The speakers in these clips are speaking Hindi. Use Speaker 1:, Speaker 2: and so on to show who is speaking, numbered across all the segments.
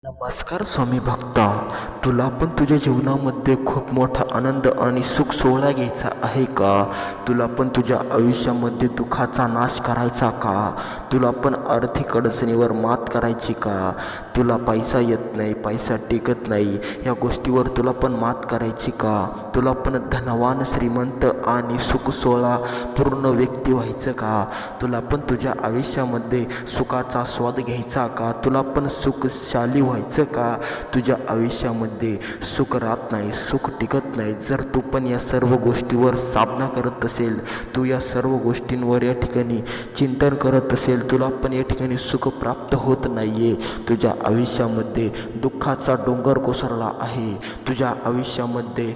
Speaker 1: नमस्कार स्वामी भक्ता, तुला पण तुझ्या जीवनामध्ये खूप मोठा आनंद आणि सुख सोहळा घ्यायचा आहे का? तुला पण तुझ्या आयुष्यामध्ये दुःखाचा नाश करायचा का? तुला पण आर्थिक अडचणीवर मात करायची का? तुला पैसा येत नाही, पैसा टिकत नाही, या गोष्टीवर तुला पण मात करायची का? तुला पण धनवान, श्रीमंत आणि सुख सोहळा पूर्ण व्यक्ती व्हायचं का? तुला पण तुझ्या आयुष्यामध्ये सुखाचा स्वाद घ्यायचा का? तुला पण सुखशाली व्हायचं का? तुझ्या आयुष्यामध्ये सुख राहत नाही, सुख टिकत नाही. जर तू पण या सर्व गोष्टीवर साधना करत असेल, तू या सर्व गोष्टींवर या ठिकाणी चिंतन करत असेल, तुला पण या ठिकाणी सुख प्राप्त होत नाही आहे. तुझ्या आयुष्यामध्ये दुःखाचा डोंगर कोसळला आहे. तुझ्या आयुष्यामध्ये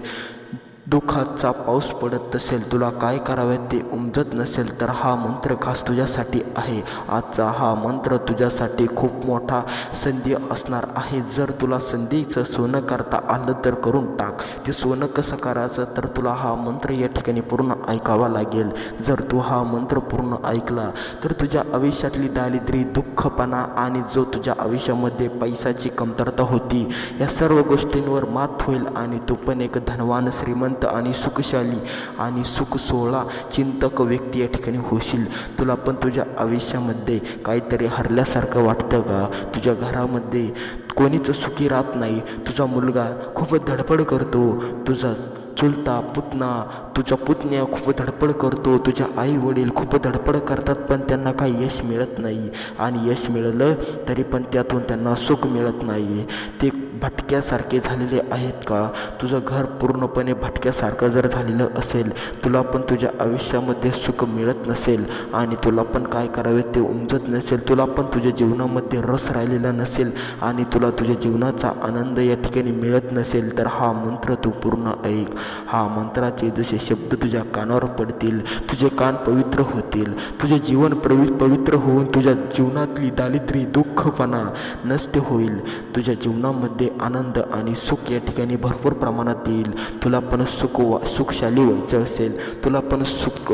Speaker 1: दुःखाचा पाऊस पडत असेल, तुला काय करावे ते उमजत नसेल, तर हा मंत्र खास तुझ्यासाठी आहे. आजचा हा मंत्र तुझ्यासाठी खूप मोठा संधी असणार आहे. जर तुला संधीचं सोनं करता आलं तर करून टाक. ते सोनं कसं करायचं, तर तुला हा मंत्र या ठिकाणी पूर्ण ऐकावा लागेल. जर तू हा मंत्र पूर्ण ऐकला तर तुझ्या आयुष्यातली दारिद्र्य, दुःखपणा आणि जो तुझ्या आयुष्यामध्ये पैशाची कमतरता होती, या सर्व गोष्टींवर मात होईल आणि तू पण एक धनवान, श्रीमंत आणि सुखशाली आणि सुख सोहळा चिंतक व्यक्ती या ठिकाणी होशील. तुला पण तुझ्या आयुष्यामध्ये काहीतरी हरल्यासारखं वाटतं का? तुझ्या घरामध्ये कोणीच सुखी राहत नाही. तुझा मुलगा खूप धडपड करतो, तुझा चुलता पुतना, तुझ्या पुतण्या खूप धडपड करतो, तुझ्या आई वडील खूप धडपड करतात, पण त्यांना काही यश मिळत नाही. आणि यश मिळालं तरी पण त्यातून त्यांना सुख मिळत नाही. ते भटक्यासारखे झालेले आहेत का? तुझं घर पूर्णपणे भटक्यासारखं जर झालेलं असेल, तुला पण तुझ्या आयुष्यामध्ये सुख मिळत नसेल आणि तुला पण काय करावे ते उमजत नसेल, तुला पण तुझ्या जीवनामध्ये रस राहिलेला नसेल आणि तुला तुझ्या जीवनाचा आनंद या ठिकाणी मिळत नसेल, तर हा मंत्र तू पूर्ण ऐक. हा मंत्राचे जसे शब्द तुझ्या कानावर पडतील, तुझे कान पवित्र होतील, तुझे जीवन पवित्र होऊन तुझ्या जीवनातली दारिद्र्य, दुःखपणा नष्ट होईल. तुझ्या जीवनामध्ये आनंद आणि सुख या ठिकाणी भरपूर प्रमाणात येईल. तुला पण सुखशाली व्हायचं असेल, तुला पण सुख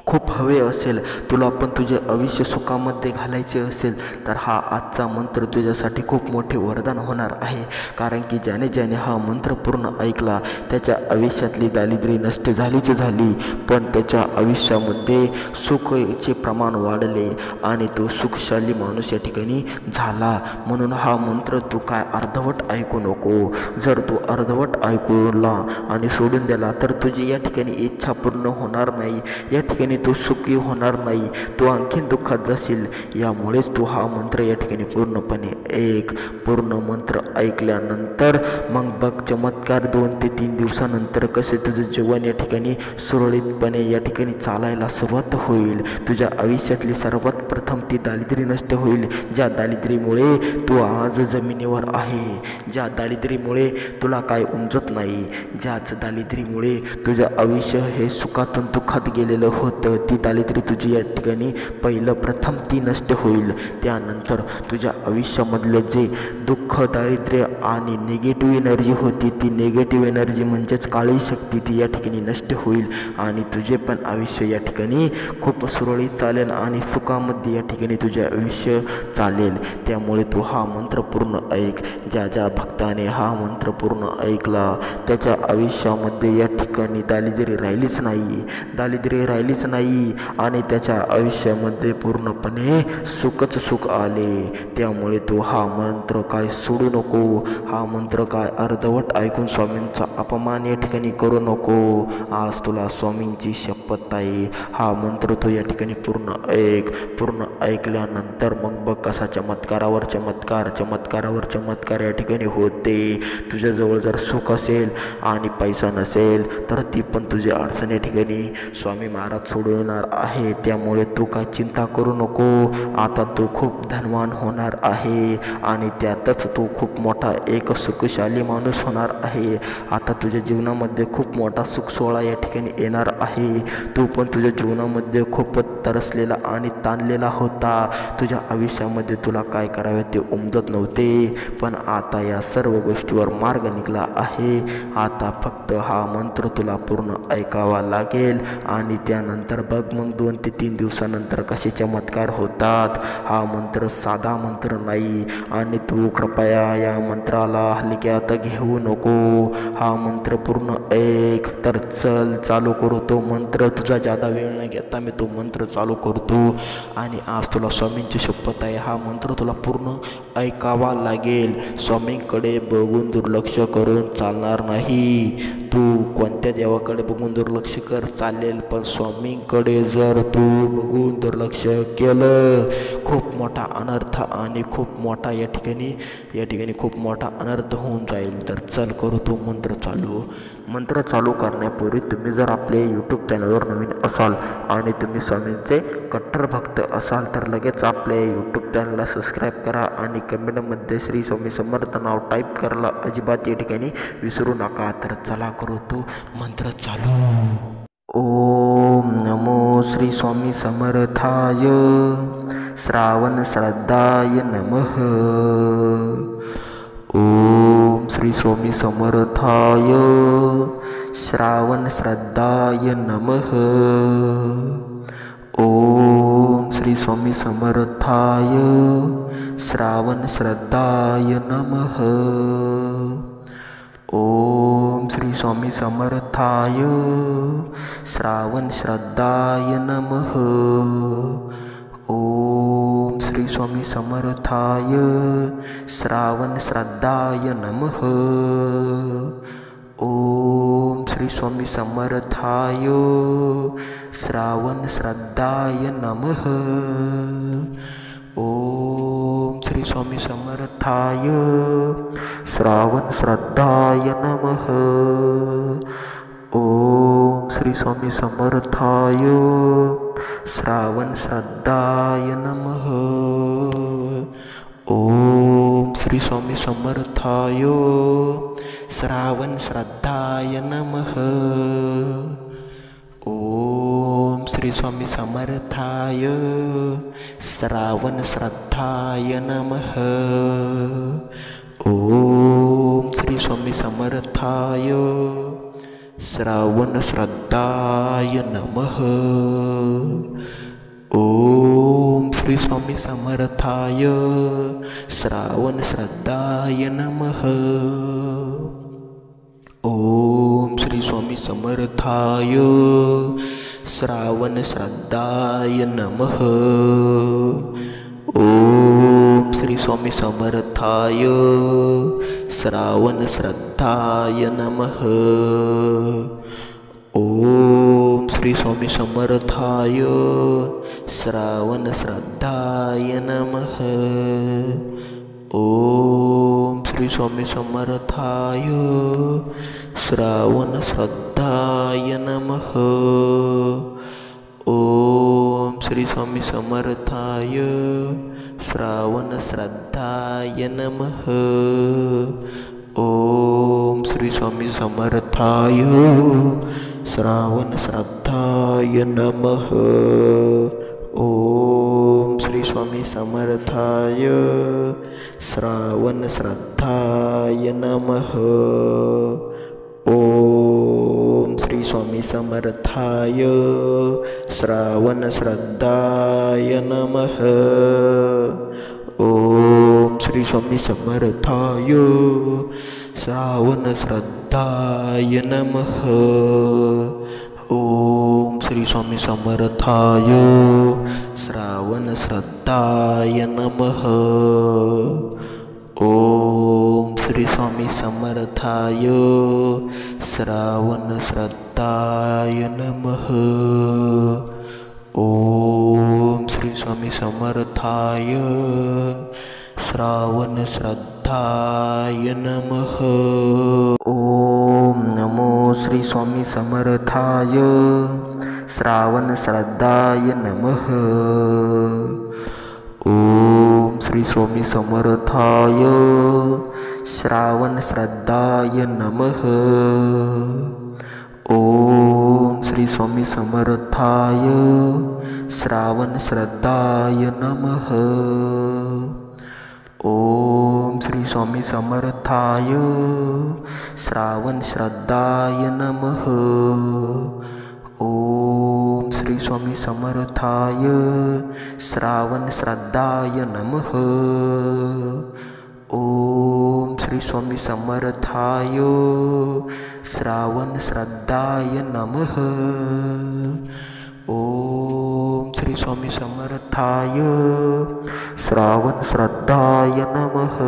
Speaker 1: खूप हवे असेल, तुला पण तुझे आयुष्य सुखामध्ये घालायचे असेल, तर हा आजचा मंत्र तुझ्यासाठी खूप मोठे वरदान होणार आहे. कारण की ज्याने हा मंत्र पूर्ण ऐकला, त्याच्या आयुष्यातली दारिद्र्य नष्ट झालीच झाली, पण त्याच्या आयुष्यामध्ये सुखाचे प्रमाण वाढले आणि तो सुखशाली माणूस या ठिकाणी झाला. म्हणून हा मंत्र तू काय अर्धवट ऐकू नको. जर तू अर्धवट ऐकूला आणि सोडून दिला तर तुझी या ठिकाणी इच्छा पूर्ण होणार नाही, या ठिकाणी तू सुखी होणार नाही, तू आणखीन दुःखात जाशील. यामुळेच तू हा मंत्र या ठिकाणी पूर्णपणे पूर्ण मंत्र ऐकल्यानंतर मग बघ चमत्कार. 2 ते 3 दिवसानंतर कसे तुझं जीवन या ठिकाणी सुरळीतपणे या ठिकाणी चालायला सुरुवात होईल. तुझ्या आयुष्यातली सर्वात प्रथम ती दारिद्र्य नष्ट होईल, ज्या दारिद्र्यामुळे तू आज जमिनीवर आहे, ज्या दारिद्र्यामुळे तुला काय उमजत नाही, ज्याच दारिद्र्यामुळे तुझं आयुष्य हे सुखातून दुःखात गेलेलं होतं, ती दारिद्र्य तुझी या ठिकाणी प्रथम ती नष्ट होईल. त्यानंतर तुझ्या आयुष्यामधलं जे दुःख, दारिद्र्य आणि निगेटिव्ह एनर्जी होती, ती निगेटिव्ह एनर्जी म्हणजेच काळी शक्ती, ती या ठिकाणी नष्ट होईल आणि तुझे पण आयुष्य या ठिकाणी खूप सुरळीत चालेल आणि सुखामध्ये या ठिकाणी तुझे आयुष्य चालेल. त्यामुळे तू हा मंत्र पूर्ण ऐक. ज्या भक्ताने हा मंत्र पूर्ण ऐकला, त्याच्या आयुष्यामध्ये या ठिकाणी दारिद्र्य राहिलीच नाही आणि त्याच्या आयुष्यामध्ये पूर्णपणे सुख आले. त्यामुळे तू हा मंत्र काय सोडू नको. हा मंत्र काय अर्धवट ऐकून स्वामींचा अपमान या ठिकाणी करू नको. आज तुला स्वामींची शपथ आहे, हा मंत्र तू या ठिकाणी पूर्ण ऐकल्यानंतर मग बघ कसा चमत्कारावर चमत्कार या ठिकाणी होते. तुझ्याजवळ जर सुख असेल आणि पैसा नसेल, तर ती पण तुझी अडचण या ठिकाणी स्वामी महाराज सोडवणार आहे. त्यामुळे तू काय चिंता करू नको. आता तू खूप धनवान होणार आहे आणि त्यातच तू खूप मोठा एक सुखशाली माणूस होणार आहे. आता तुझ्या जीवनामध्ये खूप मोठा सुख सोहळा या ठिकाणी येणार आहे. तू पण तुझ्या जीवनामध्ये खूप तरसलेला आणि ताणलेला होता. तुझ्या आयुष्यामध्ये तुला काय करावे ते उमजत नव्हते, पण आता या सर्व गोष्टीवर मार्ग निघाला आहे. आता फक्त हा मंत्र तुला पूर्ण ऐकावा लागेल आणि त्यानंतर नंतर बघ मग 2 ते 3 दिवसानंतर कसे चमत्कार होतात. हा मंत्र साधा मंत्र नाही आणि तू कृपया या मंत्राला हलक्यात घेऊ नको. हा मंत्र पूर्ण ऐक. तर चल चालू करू तो मंत्र. तुझा जादा वेळ न घेता मी तो मंत्र चालू करतो आणि आज तुला स्वामींची शपथ आहे, हा मंत्र तुला पूर्ण ऐकावा लागेल. स्वामींकडे बघून दुर्लक्ष करून चालणार नाही. तू कोणत्या देवाकडे बघून दुर्लक्ष कर चालेल, पण स्वामींकडे जर तू बघून दुर्लक्ष केलं खूप मोठा अनर्थ आणि खूप मोठा या ठिकाणी खूप मोठा अनर्थ होऊन जाईल. तर चल करू तो मंत्र चालू. मंत्र चालू करण्यापूर्वी तुम्ही जर आपले यूट्यूब चॅनलवर नवीन असाल आणि तुम्ही स्वामींचे कट्टर भक्त असाल तर लगेच आपल्या यूट्यूब चॅनलला सबस्क्राईब करा आणि कमेंटमध्ये श्री स्वामी समर्थ नाव टाईप करायला अजिबात या ठिकाणी विसरू नका. तर चला करू तो मंत्र चालू. ओम नमो श्री स्वामी समर्थाय. श्रावण श्रद्धाय नमः. ओम श्री स्वामी समर्थाय. श्रावण श्रद्धाय नमः. ओम श्री स्वामी समर्थाय. श्रावण श्रद्धाय नमः. ओम श्री स्वामी समर्थाय. श्रावण श्रद्धाय नमः. ओम श्री स्वामी समर्थाय. श्रावण श्रद्धाय नमः. ओम श्री स्वामी समर्थाय. श्रावण श्रद्धाय नमः. ओम श्री स्वामी समर्थाय. श्रावण श्रद्धाय नमः. ओम श्री स्वामी समर्थाय. श्रावण श्रद्धाय नमः. ओम श्री स्वामी समर्थाय. श्रावण श्रद्धाय नमः. ओम श्री स्वामी समर्थाय. श्रावण श्रद्धाय नमः. ओम श्री स्वामी समर्थाय. श्रावण श्रद्धाय नमः. ओम श्री स्वामी समर्थाय. श्रावण श्रद्धाय नमः. ओम श्री स्वामी समर्थाय. श्रावण श्रद्धाय नमः. ओम श्री स्वामी समर्थाय. श्रावण श्रद्धाय नमः. ओम श्री स्वामी समर्थाय. श्रावण श्रद्धाय नमः. ओम श्री स्वामी समर्थाय. श्रावण श्रद्धाय नमः. ओम श्री स्वामी समर्थाय. श्रावण श्रद्धाय नमः. ओम श्री स्वामी समर्थाय. श्रावण श्रद्धाय नमः. ओम श्री स्वामी समर्थाय. श्रावण श्रद्धाय नमः. ओम श्री स्वामी समर्थाय. श्रावण श्रद्धाय नमः. ओम श्री स्वामी समर्थाय. श्रावण श्रद्धाय नमः. ओम श्री स्वामी समर्थाय. श्रावण श्रद्धाय नमः. ओम श्री स्वामी समर्थाय. श्रावण श्रद्धाय नमः. ओम श्री स्वामी समर्थाय. श्रावण श्रद्धाय नमः. ओम नमो श्री स्वामी समर्थाय. श्रावण श्रद्धाय नमः. ओम श्री स्वामी समर्थाय. श्रावण श्रद्धाय नमः. ओम श्री स्वामी समर्थाय. श्रावण श्रद्धाय नमः. ओम श्री स्वामी समर्थाय. श्रावण श्रद्धाय नमः. ओम श्री स्वामी समर्थाय श्रावण श्राद्धाय नमः। ओम श्री स्वामी समर्थाय श्रावण श्राद्धाय नमः। ओम श्री स्वामी समर्थाय श्रावण श्राद्धाय नमः।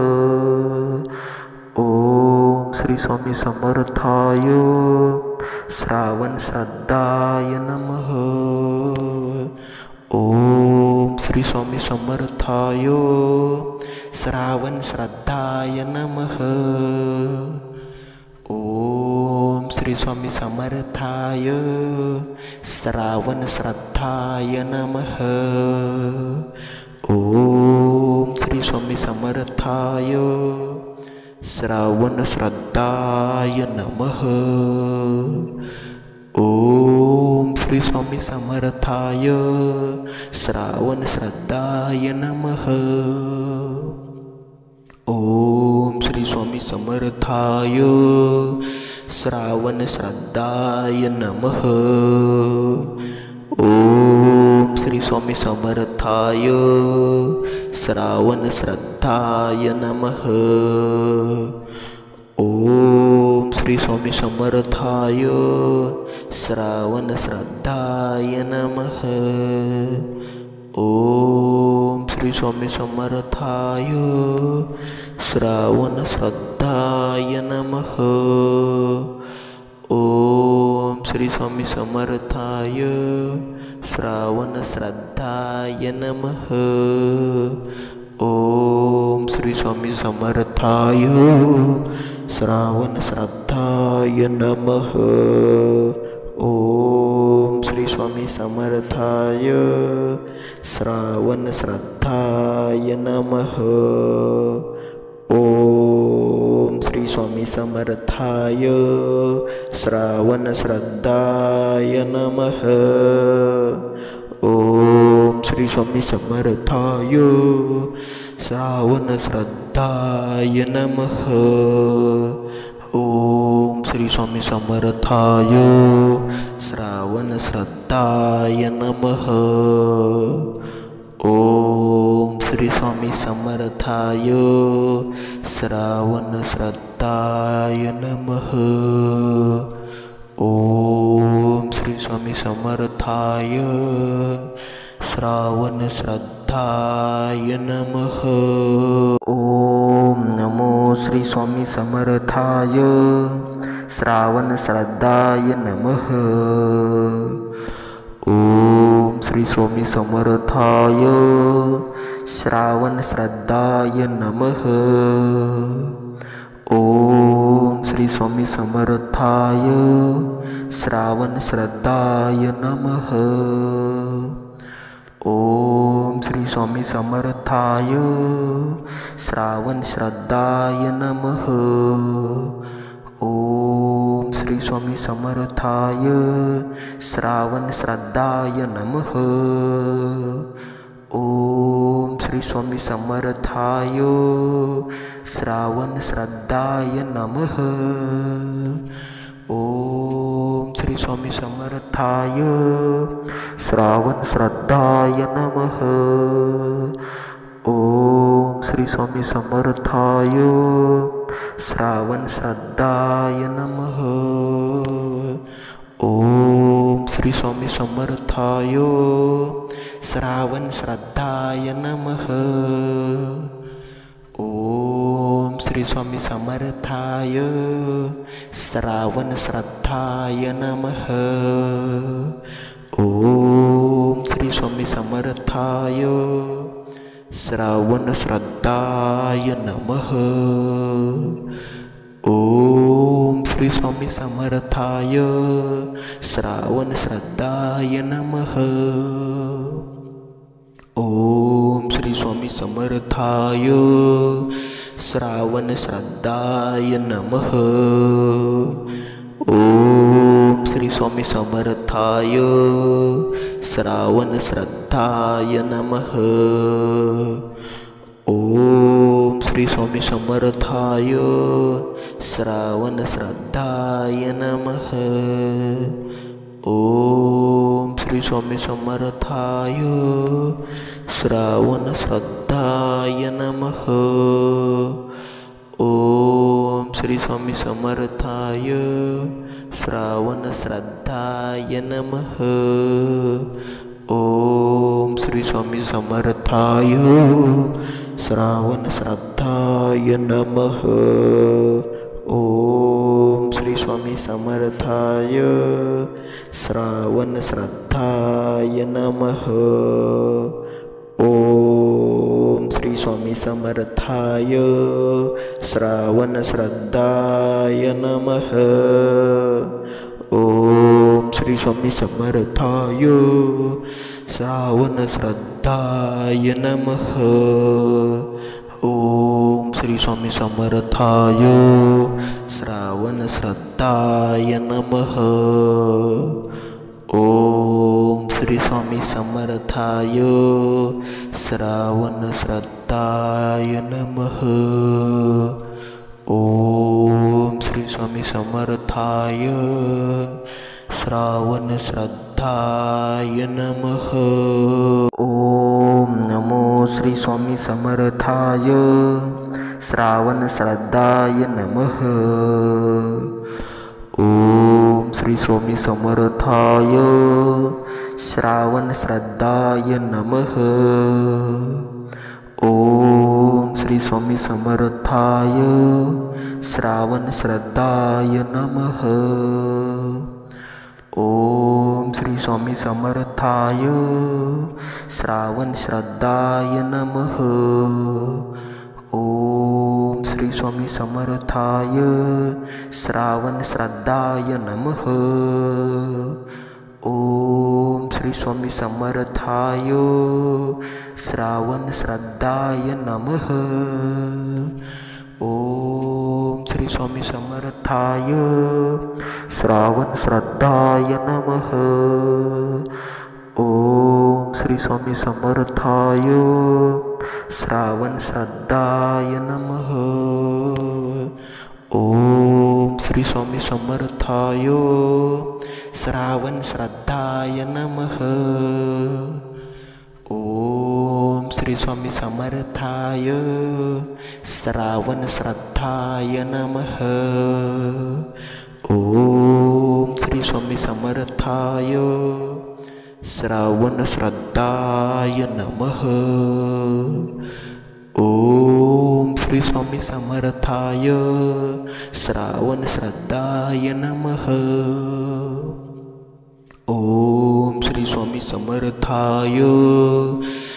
Speaker 1: ओम श्री स्वामी समर्थाय श्रावण श्राद्धाय नमः। ओम श्री स्वामी समर्थाय श्रावण श्राद्धाय नमः। ओम श्री स्वामी समर्थाय श्रावण श्राद्धाय नमः। ओम श्री स्वामी समर्थाय श्रावण श्राद्धाय नमः। ओम श्री स्वामी समर्थाय श्रावण श्राद्धाय नमः। ओम श्री स्वामी समर्थाय श्रावण श्राद्धाय नमः। ओम श्री स्वामी समर्थाय श्रावण श्राद्धाय नमः। ओम श्री स्वामी समर्थाय श्रावण श्राद्धाय नमः। ओम श्री स्वामी समर्थाय श्रावण श्राद्धाय नमः। ओम श्री स्वामी समर्थाय श्रावण श्राद्धाय नमः। ओम श्री स्वामी समर्थाय श्रावण श्राद्धाय नमः। ओम श्री स्वामी समर्थाय श्रावण श्राद्धाय नमः। ओम श्री स्वामी समर्थाय श्रावण श्राद्धाय नमः। ओम श्री स्वामी समर्थाय श्रावण श्राद्धाय नमः। ओम श्री स्वामी समर्थाय श्रावण श्राद्धाय नमः। ओम श्री स्वामी समर्थाय श्रावण श्राद्धाय नमः। ओम श्री स्वामी समर्थाय श्रावण श्राद्धाय नमः। ओम नमो श्री स्वामी समर्थाय श्रावण श्राद्धाय नमः। ओम श्री स्वामी समर्थाय श्रावण श्राद्धाय नमः। ओम श्री स्वामी समर्थाय श्रावण श्राद्धाय नमः। ओम श्री स्वामी समर्थाय श्रावण श्राद्धाय नमः। ओम श्री स्वामी समर्थाय श्रावण श्राद्धाय नमः। ओम श्री स्वामी समर्थाय श्रावण श्राद्धाय नमः। ओम श्री स्वामी समर्थाय श्रावण श्राद्धाय नमः। ओम श्री स्वामी समर्थाय श्रावण श्राद्धाय नमः। ओम श्री स्वामी समर्थाय श्रावण श्राद्धाय नमः। ओम श्री स्वामी समर्थाय श्रावण श्राद्धाय नमः। ओम श्री स्वामी समर्थाय श्रावण श्राद्धाय नमः। ओम श्री स्वामी समर्थाय श्रावण श्राद्धाय नमः। ओम श्री स्वामी समर्थाय श्रावण श्राद्धाय नमः। ओम श्री स्वामी समर्थाय श्रावण श्राद्धाय नमः। ओम श्री स्वामी समर्थाय श्रावण श्राद्धाय नमः। ओम श्री स्वामी समर्थाय श्रावण श्रद्धाय नमः। ओम श्री स्वामी समर्थाय श्रावण श्रद्धाय नमः। ओम श्री स्वामी समर्थाय श्रावण श्रद्धाय नमः। ओम श्री स्वामी समर्थाय श्रावण श्रद्धाय नमः। ओम श्री स्वामी समर्थाय श्रावण श्रद्धाय नमः। ओम श्री स्वामी समर्थाय श्रावण श्रद्धाय नमः। ओम श्री स्वामी समर्थाय श्रावण श्रद्धाय नमः। ओम श्री स्वामी समर्थाय श्रावण श्रद्धाय नमः। ओम श्री स्वामी समर्थाय श्रावण श्रद्धाय नमः। ओम नमो श्री स्वामी समर्थाय श्रावण श्रद्धाय नमः। ओम श्री स्वामी समर्थाय श्रावण श्रद्धाय नमः। ओम श्री स्वामी समर्थाय श्रावण श्रद्धाय नमः। ओम श्री स्वामी समर्थाय श्रावण श्रद्धाय नमः। ओम श्री स्वामी समर्थाय श्रावण श्रद्धाय नमः। ओम श्री स्वामी समर्थाय श्रावण श्रद्धाय नमः। ओम श्री स्वामी समर्थाय श्रावण श्रद्धाय नमः। ओम श्री स्वामी समर्थाय श्रावण श्रद्धाय नमः। ओम श्री स्वामी समर्थाय श्रावण श्रद्धाय नमः। ओम श्री स्वामी समर्थाय श्रावण श्रद्धाय नमः। ओम श्री स्वामी समर्थाय श्रावण श्रद्धाय नमः। ओम श्री स्वामी समर्थाय श्रावण श्रद्धाय नमः। ओम श्री स्वामी समर्थाय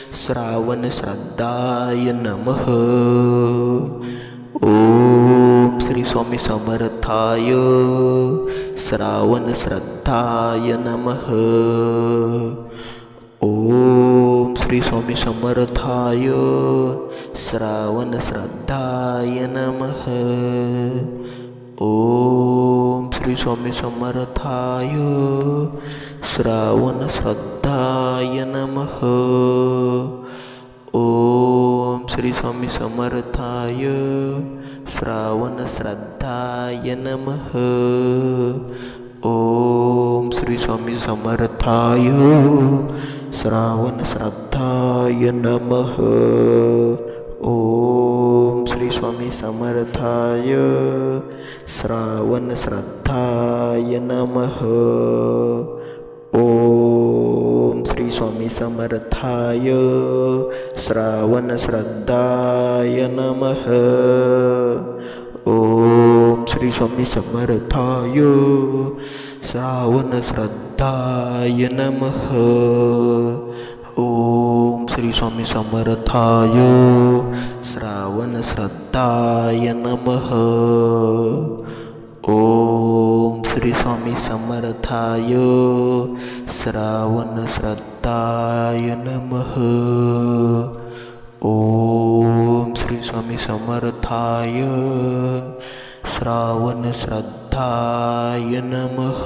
Speaker 1: श्रावण श्रद्धाय नमः। ओम श्री स्वामी समर्थाय श्रावण श्रद्धाय नमः। ओम श्री स्वामी समर्थाय श्रावण श्रद्धाय नमः। ओम श्री स्वामी समर्थाय श्रावण श्रद्धाय नमः। ओम श्री स्वामी समर्थाय श्रावण श्रद्धाय नमः। ओम श्री स्वामी समर्थाय श्रावण श्रद्धाय नमः। ओम श्री स्वामी समर्थाय श्रावण श्रद्धाय नमः। ओम श्री स्वामी समर्थाय श्रावण श्रद्धाय नमः। ओम श्री स्वामी समर्थाय श्रावण श्रद्धाय नमः। ओम श्री स्वामी समर्थाय श्रावण श्रद्धाय नमः। ओम श्री स्वामी समर्थाय श्रावण श्रद्धाय नमः। ओम श्री स्वामी समर्थाय श्रावण श्रद्धाय नमः।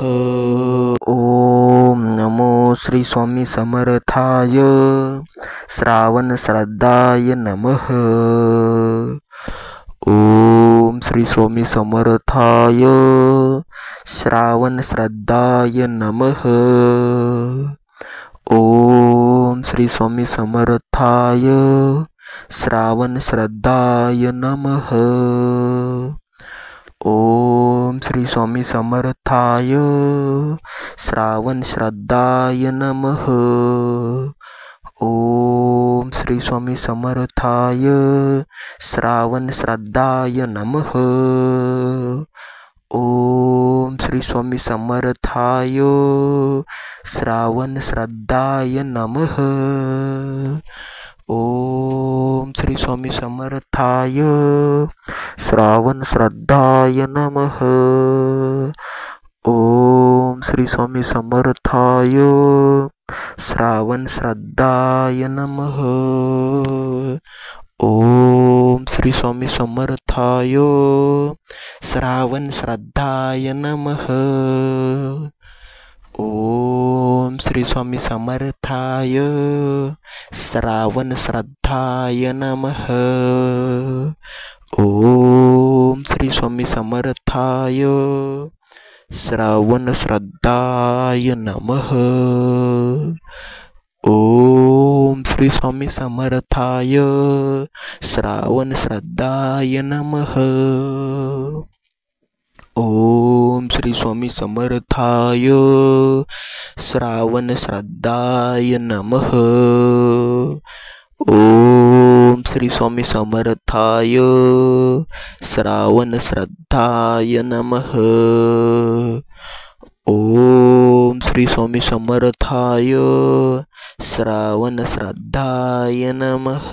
Speaker 1: ओम नमो श्री स्वामी समर्थाय श्रावण श्रद्धाय नमः। ओम श्री स्वामी समर्थाय श्रावण श्रद्धाय नमः। ओम श्री स्वामी समर्थाय श्रावण श्रद्धाय नमः। ओम श्री स्वामी समर्थाय श्रावण श्रद्धाय नमः। ओम श्री स्वामी समर्थाय श्रावण श्रद्धाय नमः। ओम श्री स्वामी समर्थाय श्रावण श्रद्धाय नमः। ओम श्री स्वामी समर्थाय श्रावण श्रद्धाय नमः। ओम श्री स्वामी समर्थाय श्रावण श्रद्धाय नमः। ओम श्री स्वामी समर्थाय श्रावण श्रद्धाय नमः। ओम श्री स्वामी समर्थाय श्रावण श्रद्धाय नमः। ओम श्री स्वामी समर्थाय श्रावण श्रद्धाय नमः। ओम श्री स्वामी समर्थाय श्रावण श्रद्धाय नमः। ओम श्री स्वामी समर्थाय श्रावण श्रद्धाय नमः। ओम श्री स्वामी समर्थाय श्रावण श्रद्धाय नमः। ओम श्री स्वामी समर्थाय श्रावण श्रद्धाय नमः।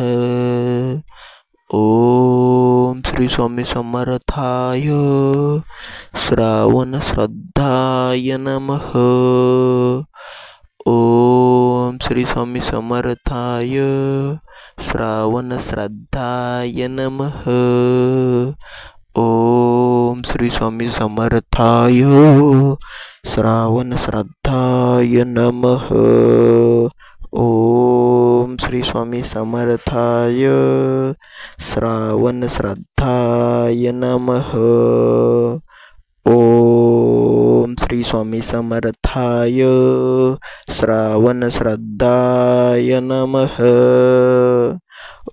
Speaker 1: ओम श्री स्वामी समर्थाय श्रावण श्रद्धाय नमः। ओम श्री स्वामी समर्थाय श्रावण श्रद्धाय नमः। ओम श्री स्वामी समर्थाय श्रावण श्रद्धाय नमः। ओम श्री स्वामी समर्थाय श्रावण श्रद्धाय नमः। ओम श्री स्वामी समर्थाय श्रावण श्रद्धाय नमः।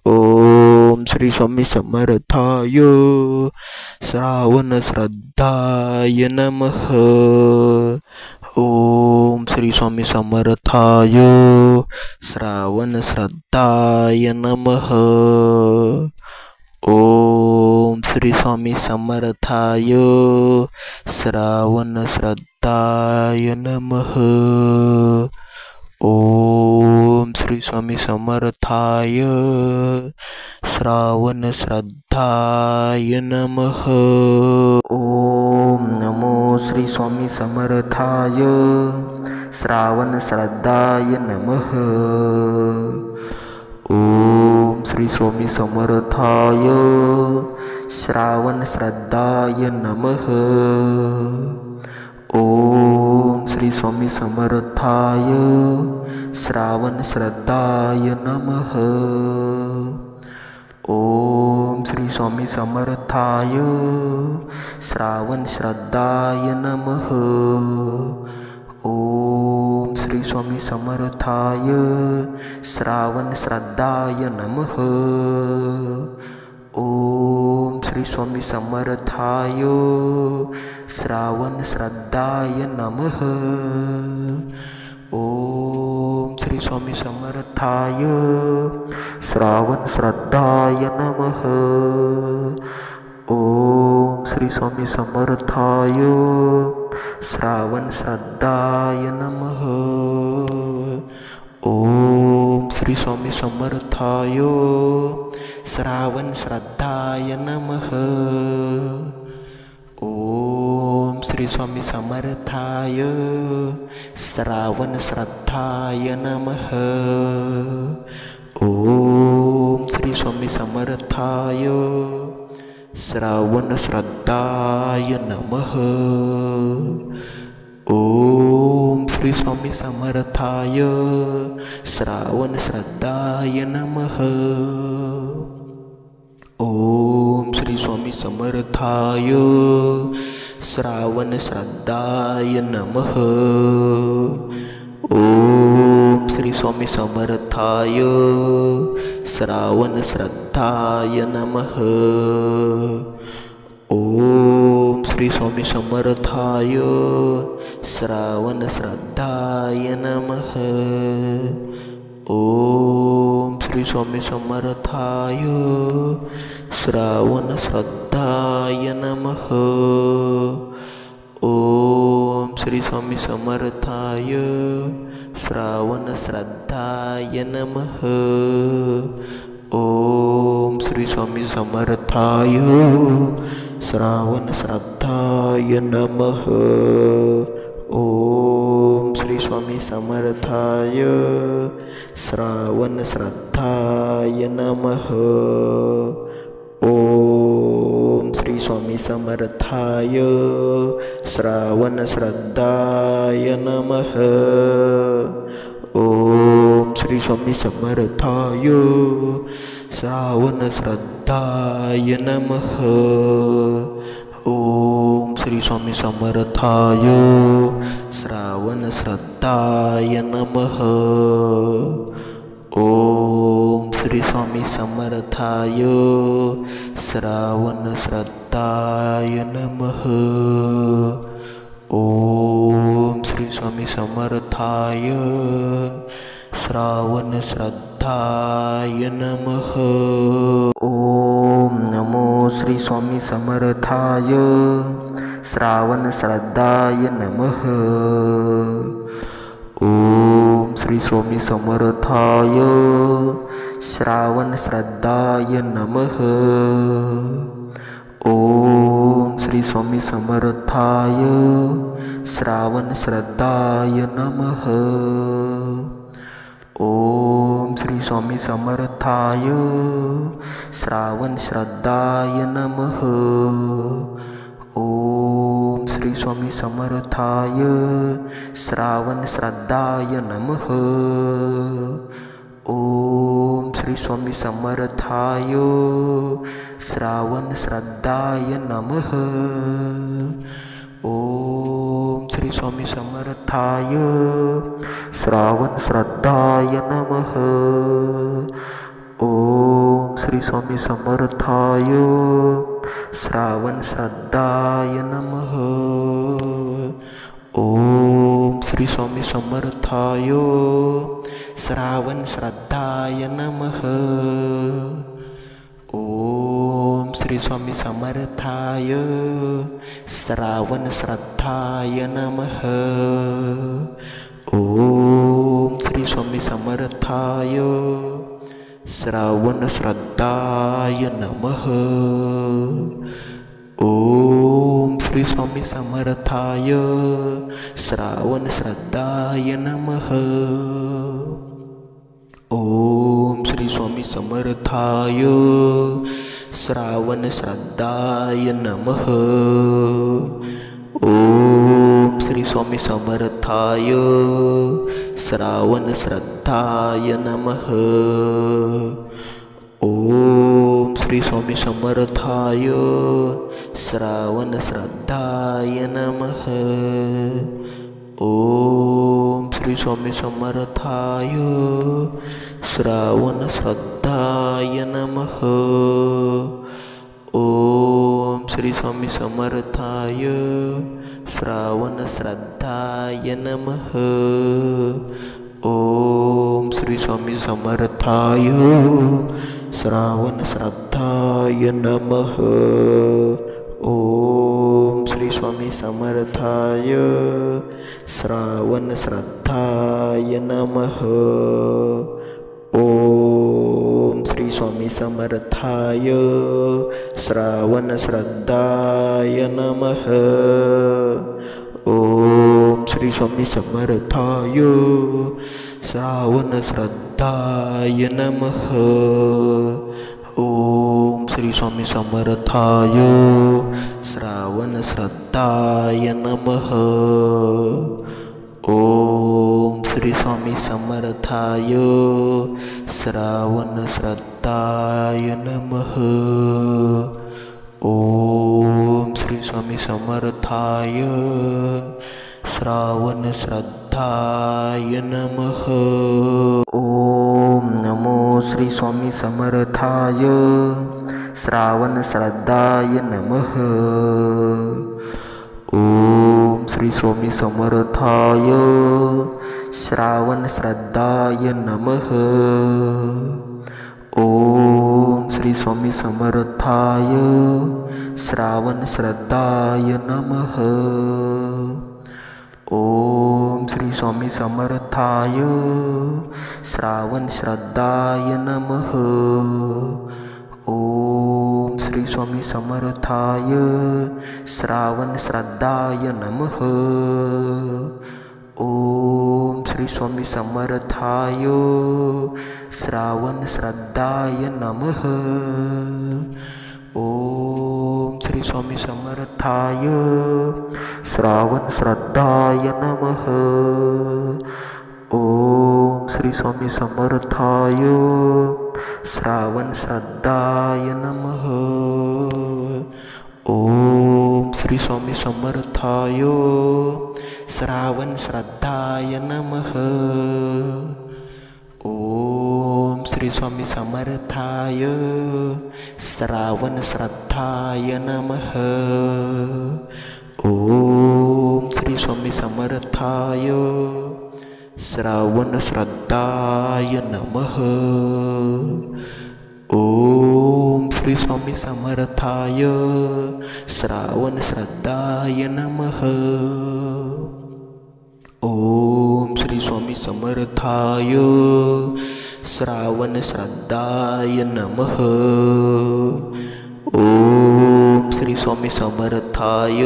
Speaker 1: ओम श्री स्वामी समर्थाय श्रावण श्रद्धाय नमः। ओम श्री स्वामी समर्थाय श्रावण श्रद्धाय नमः। ओम श्री स्वामी समर्थाय श्रावण श्रद्धाय नमः। ओम श्री स्वामी समर्थाय श्रावण श्रद्धाय नमः। ओम नमो श्री स्वामी समर्थाय श्रावण श्रद्धाय नमः। ओम श्री स्वामी समर्थाय श्रावण श्रद्धाय नमः। ओम श्री स्वामी समर्थाय श्रावण श्रद्धाय नमः। ओम श्री स्वामी समर्थाय श्रावण श्रद्धाय नमः। ओम श्री स्वामी समर्थाय श्रावण श्रद्धाय नमः। ओम श्री स्वामी समर्थाय श्रावण श्रद्धाय नमः। ओम श्री स्वामी समर्थाय श्रावण श्रद्धाय नमः। ओम श्री स्वामी समर्थाय श्रावण श्रद्धाय नमः। ओम श्री स्वामी समर्थाय श्रावण श्रद्धाय नमः। ओम श्री स्वामी समर्थाय श्रावण श्रद्धाय नमः। ओम श्री स्वामी समर्थाय श्रावण श्रद्धाय नमः। ओम श्री स्वामी समर्थाय श्रावण श्रद्धाय नमः। ओम श्री स्वामी समर्थाय श्रावण श्रद्धाय नमः। ओम श्री स्वामी समर्थाय श्रावण श्रद्धाय नमः। ओम श्री स्वामी समर्थाय श्रावण श्रद्धाय नमः। ओम श्री स्वामी समर्थाय श्रावण श्रद्धाय नमः। ओम श्री स्वामी समर्थाय श्रावण श्रद्धाय नमः। ओम श्री स्वामी समर्थाय श्रावण श्रद्धाय नमः। ओम श्री स्वामी समर्थाय श्रावण श्रद्धाय नमः। ओम श्री स्वामी समर्थाय श्रावण श्रद्धाय नमः। ओम श्री स्वामी समर्थाय श्रावण श्रद्धाय नमः। ओम श्री स्वामी समर्थाय श्रावण श्रद्धाय नमः। ओम श्री स्वामी समर्थाय श्रावण श्रद्धाय नमः। ओम श्री स्वामी समर्थाय श्रावण श्रद्धाय नमः। ओम नमो श्री स्वामी समर्थाय श्रावण श्रद्धाय नमः। ओम श्री स्वामी समर्थाय श्रावण श्रद्धाय नमः। ओम श्री स्वामी समर्थाय श्रावण श्रद्धाय नमः। ओम श्री स्वामी समर्थाय श्रावण श्रद्धाय नमः। ओम श्री स्वामी समर्थाय श्रावण श्रद्धाय नमः। ओम श्री स्वामी समर्थाय श्रावण श्रद्धाय नमः। ओम श्री स्वामी समर्थाय श्रावण श्रद्धाय नमः। ओम श्री स्वामी समर्थाय श्रावण श्रद्धाय नमः। ओम श्री स्वामी समर्थाय श्रावण श्रद्धाय नमः। ओम श्री स्वामी समर्थाय श्रावण श्रद्धाय नमः। ओम श्री स्वामी समर्थाय श्रावण श्रद्धाय नमः। ओम श्री स्वामी समर्थाय श्रावण श्रद्धाय नमः। ओम श्री स्वामी समर्थाय श्रावण श्रद्धाय नमः। ओम श्री स्वामी समर्थाय श्रावण श्रद्धाय नमः। ओम श्री स्वामी समर्थाय श्रावण श्रद्धाय नमः। ओम श्री स्वामी समर्थाय श्रावण श्रद्धाय नमः। ओम श्री स्वामी समर्थाय श्रावण श्रद्धाय नमः। ओम श्री स्वामी समर्थाय श्रावण श्रद्धाय नमः। ओम श्री स्वामी समर्थाय श्रावण श्रद्धाय नमः। ओम श्री स्वामी समर्थाय श्रावण श्रद्धाय नमः। ओम श्री स्वामी समर्थाय श्रावण श्रद्धाय नमः। ओम श्री स्वामी समर्थाय श्रावण श्रद्धाय नमः। ओम श्री स्वामी समर्थाय श्रावण श्रद्धाय नमः। ओम श्री स्वामी समर्थाय श्रावण श्रद्धाय नमः। ओम नमो श्री स्वामी समर्थाय श्रावण श्रद्धाय नमः। ओम श्री स्वामी समर्थाय श्रावण श्रद्धाय नमः। ओम श्री स्वामी समर्थाय श्रावण श्रद्धाय नमः। ओम श्री स्वामी समर्थाय श्रावण श्रद्धाय नमः। ओम श्री स्वामी समर्थाय श्रावण श्रद्धाय नमः। ओम श्री स्वामी समर्थाय श्रावण श्रद्धाय नमः। ओम श्री स्वामी समर्थाय श्रावण श्रद्धाय नमः। ओम श्री स्वामी समर्थाय श्रावण श्रद्धाय नमः। ओम श्री स्वामी समर्थाय श्रावण श्रद्धाय नमः। ओम श्री स्वामी समर्थाय श्रावण श्रद्धाय नमः। ओम श्री स्वामी समर्थाय श्रावण श्रद्धाय नमः। ओम श्री स्वामी समर्थाय श्रावण श्रद्धाय नमः। ओम श्री स्वामी समर्थाय श्रावण श्रद्धाय नमः। ओम श्री स्वामी समर्थाय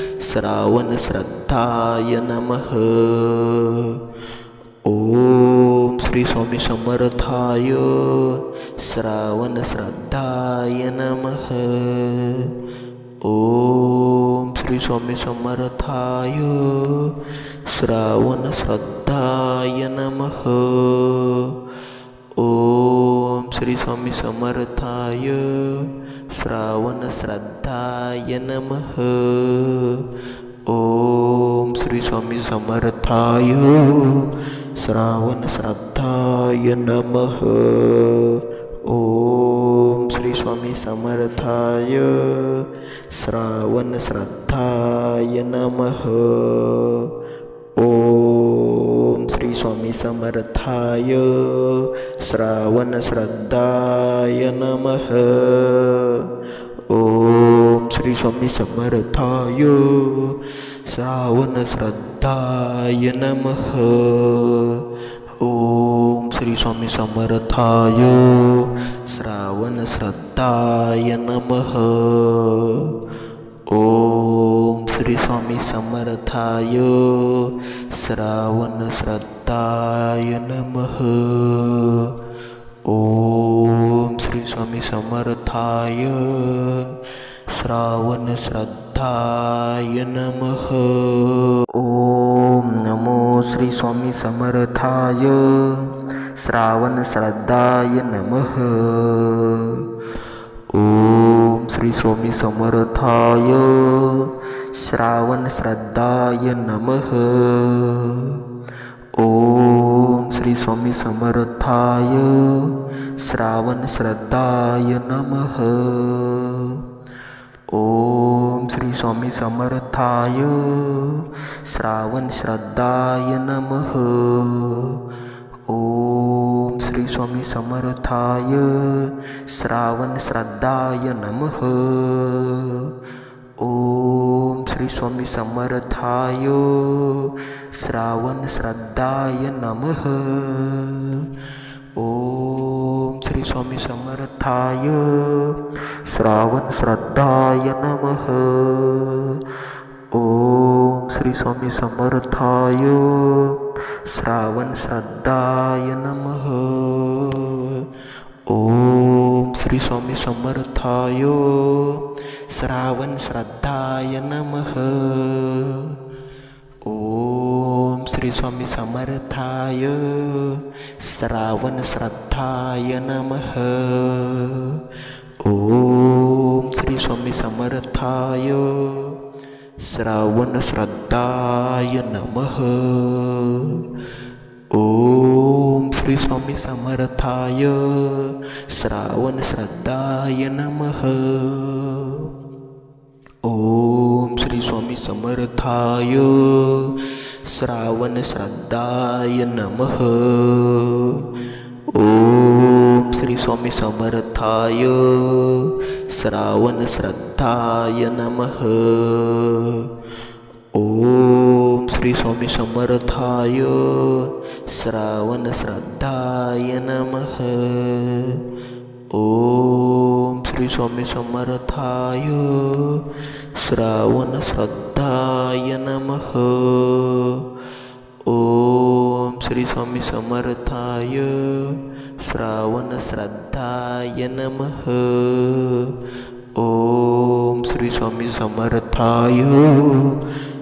Speaker 1: श्रावण श्रद्धाय नमः। ओम श्री स्वामी समर्थाय श्रावण श्रद्धाय नमः। ओम श्री स्वामी समर्थाय श्रावण श्रद्धाय नमः। ओम श्री स्वामी समर्थाय श्रावण श्रद्धाय नमः। ओम श्री स्वामी समर्थाय श्रावण श्रद्धाय नमः। ओम श्री स्वामी समर्थाय श्रावण श्रद्धाय नमः। ओम श्री स्वामी समर्थाय श्रावण श्रद्धाय नमः। ओम श्री स्वामी समर्थाय श्रावण श्रद्धाय नमः। ओम श्री स्वामी समर्थाय श्रावण श्रद्धाय नमः। ओम श्री स्वामी समर्थाय श्रावण श्रद्धाय नमः। ओम श्री स्वामी समर्थाय श्रावण श्रद्धाय नमः। ओम नमो श्री स्वामी समर्थाय श्रावण श्रद्धाय नमः। ओम श्री स्वामी समर्थाय श्रावण श्रद्धाय नमः। ओम श्री स्वामी समर्थाय श्रावण श्रद्धाय नमः। ओम श्री स्वामी समर्थाय श्रावण श्रद्धाय नमः। ओम श्री स्वामी समर्थाय श्रावण श्रद्धाय नमः। ओम श्री स्वामी समर्थाय श्रावण श्रद्धाय नमः। ओम श्री स्वामी समर्थाय श्रावण श्रद्धाय नमः। ओम श्री स्वामी समर्थाय श्रावण श्रद्धाय नमः। ओम श्री स्वामी समर्थाय श्रावण श्रद्धाय नमः। ओम श्री स्वामी समर्थाय श्रावण श्रद्धाय नमः। ओम श्री स्वामी समर्थाय श्रावण श्रद्धाय नमः. ओम श्री स्वामी समर्थाय. श्रावण श्रद्धाय नमः. ओम श्री स्वामी समर्थाय. श्रावण श्रद्धाय नमः. ओम श्री स्वामी समर्थाय. श्रावण श्रद्धाय नमः. ओम श्री स्वामी समर्थाय. श्रावण श्रद्धाय नमः. ओम श्री स्वामी समर्थाय. श्रावण श्रद्धाय नमः. ओम श्री स्वामी समर्थाय. श्रावण श्रद्धाय नमः. ओम श्री स्वामी समर्थाय.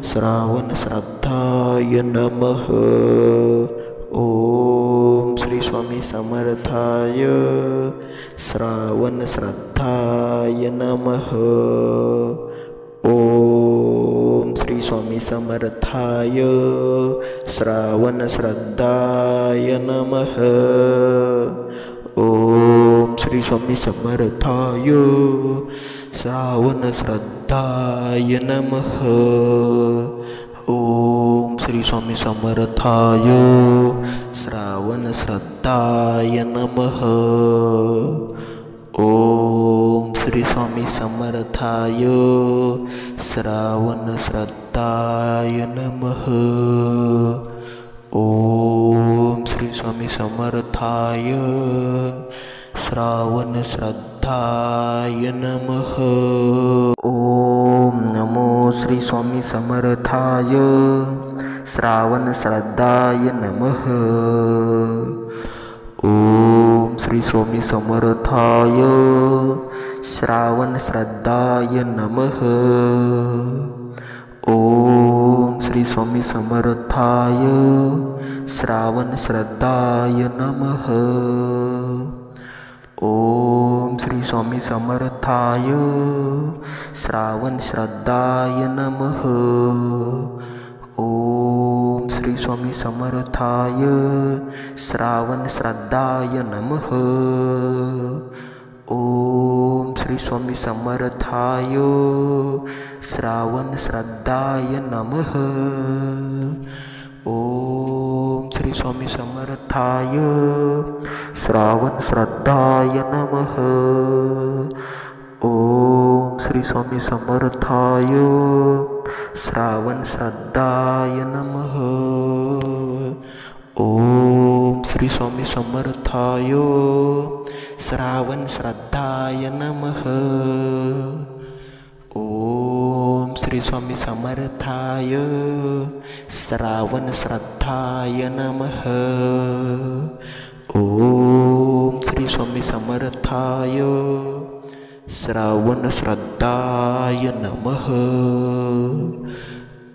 Speaker 1: श्रावण श्रद्धाय नमः. ओम श्री स्वामी समर्थाय. श्रावण श्रद्धाय नमः. ओम श्री स्वामी समर्थाय. श्रावण श्रद्धाय नमः. ओम श्री स्वामी समर्थाय. श्रावण श्रद्धाय नमः. ओम श्री स्वामी समर्थाय. श्रावण श्रद्धाय नमः. ओम श्री स्वामी समर्थाय. श्रावण श्रद्धाय नमः. ओम श्री स्वामी समर्थाय. श्रावण श्रद्धाय नमः. ओम नमो श्री स्वामी समर्थाय. श्रावण श्रद्धाय नमः. ओम श्री स्वामी समर्थाय. श्रावण श्रद्धाय नमः. ओम श्री स्वामी समर्थाय. श्रावण श्रद्धाय नमः. ओम श्री स्वामी समर्थाय. श्रावण श्रद्धाय नमः. ओम श्री स्वामी समर्थाय. श्रावण श्रद्धाय नमः. ओम श्री स्वामी समर्थाय. श्रावण श्रद्धाय नमः. ओम श्री स्वामी समर्थाय. श्रावण श्रद्धाय नमः. ओम श्री स्वामी समर्थाय. श्रावण श्रद्धाय नमः. ओम श्री स्वामी समर्थाय. श्रावण श्रद्धाय नमः. ओम श्री स्वामी समर्थाय. श्रावण श्रद्धाय नमः. ओम श्री स्वामी समर्थाय. श्रावण श्रद्धाय नमः.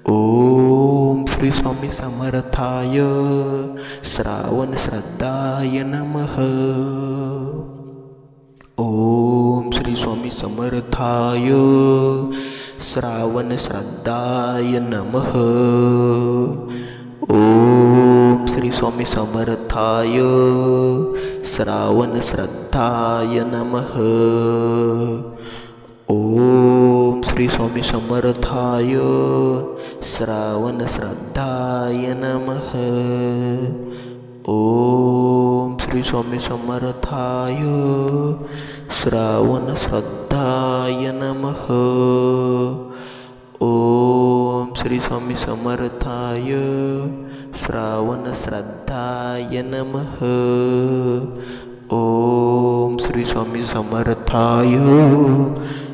Speaker 1: ओम श्री स्वामी समर्थाय. श्रावण श्रद्धाय नमः. ओम श्री स्वामी समर्थाय. श्रावण श्रद्धाय नमः. ओम श्री स्वामी समर्थाय. श्रावण श्रद्धाय नमः. ओम श्री स्वामी समर्थाय. श्रावण श्रद्धाय नमः. ओम श्री स्वामी समर्थाय. श्रावण श्रद्धाय नमः. ओम श्री स्वामी समर्थाय. श्रावण श्रद्धाय नमः. ओम श्री स्वामी समर्थाय.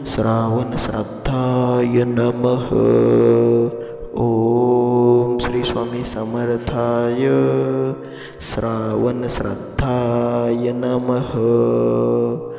Speaker 1: श्रावण श्रद्धाय नमः. ओम श्री स्वामी समर्थाय. श्रावण श्रद्धाय नमः.